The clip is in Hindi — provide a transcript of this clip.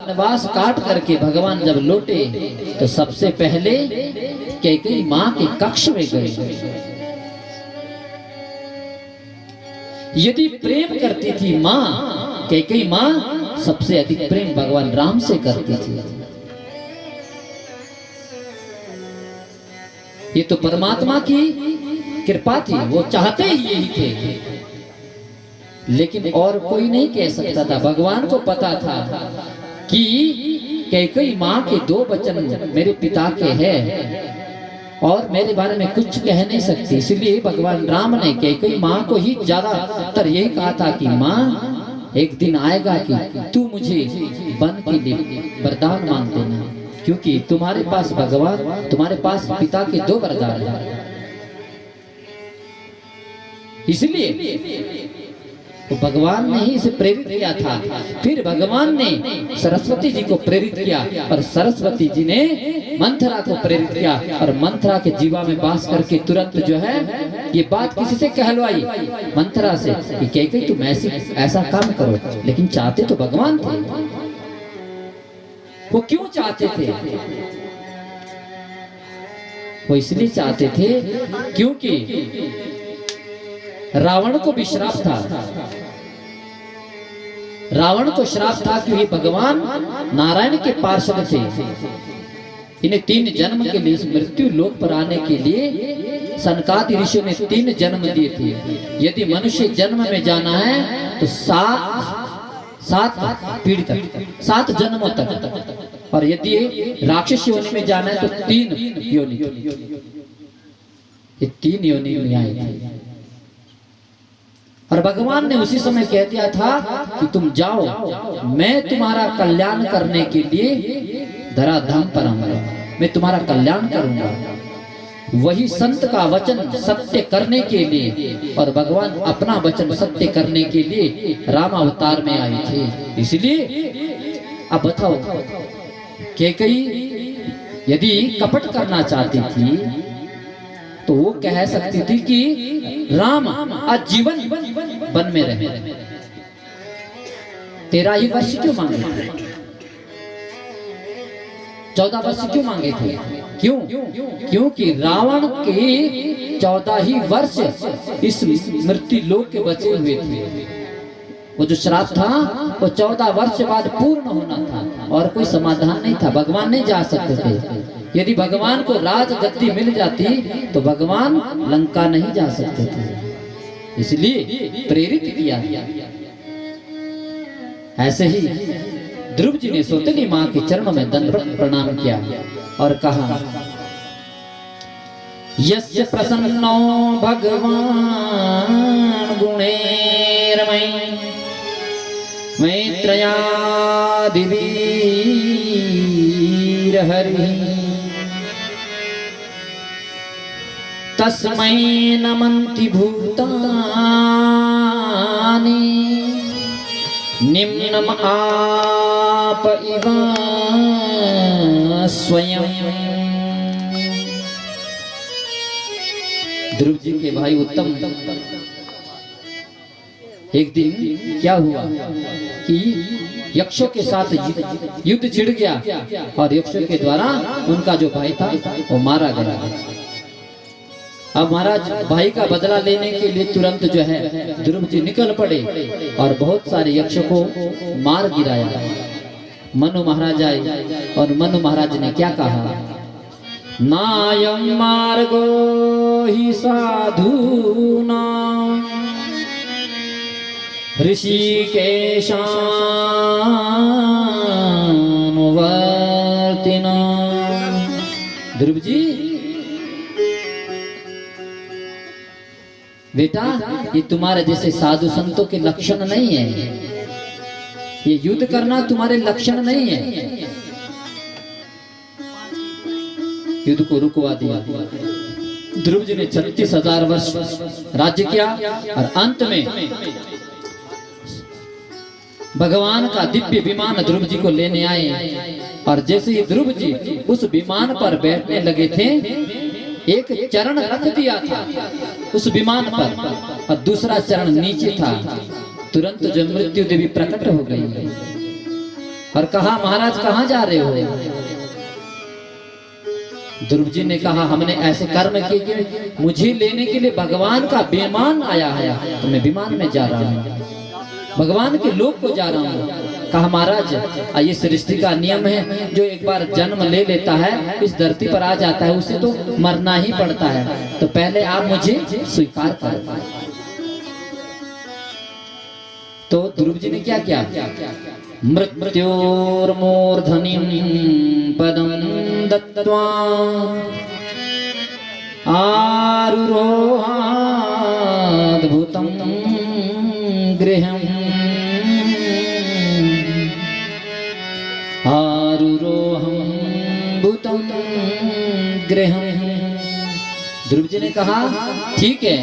अज्ञातवास काट करके भगवान जब लौटे तो सबसे पहले कैकेयी माँ के कक्ष में गए। यदि प्रेम करती थी माँ, कैकेयी माँ सबसे अधिक प्रेम भगवान राम से करती थी। ये तो परमात्मा की कृपा थी, वो चाहते ही यही थे, लेकिन और कोई नहीं कह सकता था। भगवान को पता था कि कैकेयी माँ के दो वचन मेरे पिता के हैं और मेरे बारे में कुछ कह नहीं सकती, इसलिए भगवान राम ने कैकेयी माँ को ही ज्यादातर यही कहा था कि माँ एक दिन आएगा कि तू मुझे वन के लिए वरदान मांग देना, क्योंकि तुम्हारे पास भगवान, तुम्हारे पास पिता के दो वरदान हैं। इसलिए तो भगवान ने ही इसे प्रेरित किया था। फिर भगवान ने सरस्वती जी को प्रेरित किया और सरस्वती जी ने मंथरा को प्रेरित किया और मंथरा के जीवा में वास करके तुरंत जो है ये बात किसी से कहलवाई, मंथरा से, कि कैकेयी तुम ऐसा काम करो। लेकिन चाहते तो भगवान थे। वो क्यों चाहते थे? वो इसलिए चाहते थे क्योंकि रावण को भी श्राप था। रावण को श्राप था कि ये भगवान नारायण के पार्षद थे, इन्हें 3 जन्म के लिए मृत्यु लोक पर आने के लिए सनकादि ऋषियों ने 3 जन्म दिए थे। यदि मनुष्य जन्म में जाना है तो 7 पीढ़ी तक, 7 जन्मों तक, और यदि राक्षस योनि में जाना है तो 3 योनि, ये 3 योनि में आए थे। और भगवान ने उसी समय कह दिया था कि तुम जाओ, मैं तुम्हारा कल्याण करने के लिए धराधाम पर आऊंगा, मैं तुम्हारा कल्याण करूंगा। वही संत का वचन सत्य करने के लिए, और भगवान अपना वचन सत्य करने के लिए राम अवतार में आए थे। इसलिए अब बताओ, कैकेयी यदि कपट करना चाहती थी तो वो कह सकती थी कि राम आजीवन वन में रहे, 13 ही वर्ष क्यों मांगे थे? 14 वर्ष क्यों मांगे थे? क्यों? क्योंकि रावण के 14 ही वर्ष इस मृत्यु लोक के बचे हुए थे। वो जो श्राप था वो 14 वर्ष बाद पूर्ण होना था और कोई समाधान नहीं था। भगवान नहीं जा सकते थे। यदि भगवान को राजगद्दी मिल जाती तो भगवान लंका नहीं जा सकते थे, इसलिए प्रेरित किया। ऐसे ही ध्रुव जी ने सौतेली माँ के चरणों में दंडवत प्रणाम किया और कहा, यस्य प्रसन्नो भगवान गुणैर्मयि मैत्रयादि वीर हरि तस्मै नमन्ति भूतानि निम्नम आप इव स्वयं। ध्रुव जी के भाई उत्तम, एक दिन क्या हुआ कि यक्षों के साथ युद्ध छिड़ गया और यक्षों के द्वारा उनका जो भाई था वो मारा गया। अब महाराज भाई का बदला लेने के लिए तुरंत जो है ध्रुव जी निकल पड़े और बहुत सारे यक्षों को मार गिराया। मनु महाराज आए और मनु महाराज ने क्या कहा, नायं मार्गो हि साधूनां ऋषिकेशानुवर्तिनां। ध्रुव जी, बेटा ये तुम्हारे जैसे साधु संतों के लक्षण नहीं है, ये युद्ध करना तुम्हारे लक्षण नहीं है। युद्ध को रुकवा दिया। ध्रुव जी ने 36,000 वर्ष राज्य किया और अंत में भगवान का दिव्य विमान ध्रुव जी को लेने आए और जैसे ही ध्रुव जी उस विमान पर बैठने लगे थे, एक चरण रख दिया था उस विमान पर और दूसरा चरण नीचे था। तुरंत जो मृत्यु देवी प्रकट हो गई और कहा महाराज कहाँ जा रहे हो? ध्रुव जी ने कहा हमने ऐसे कर्म किए कि मुझे लेने के लिए भगवान का विमान आया है, तो मैं विमान में जा रहा हूँ, भगवान के लोक को जा रहा हूँ। कहा महाराज ये सृष्टि का नियम है, जो एक बार जन्म ले लेता है इस धरती पर आ जाता है उसे तो मरना ही पड़ता है, तो पहले आप मुझे स्वीकार करो। तो ध्रुव जी ने क्या किया? मृत्योर्मूर्धनिं पदं दत्त्वा आरुरोहाद्भुतं गृहम् आरुरोहं भूतं गृहम्। ध्रुव जी ने कहा ठीक है,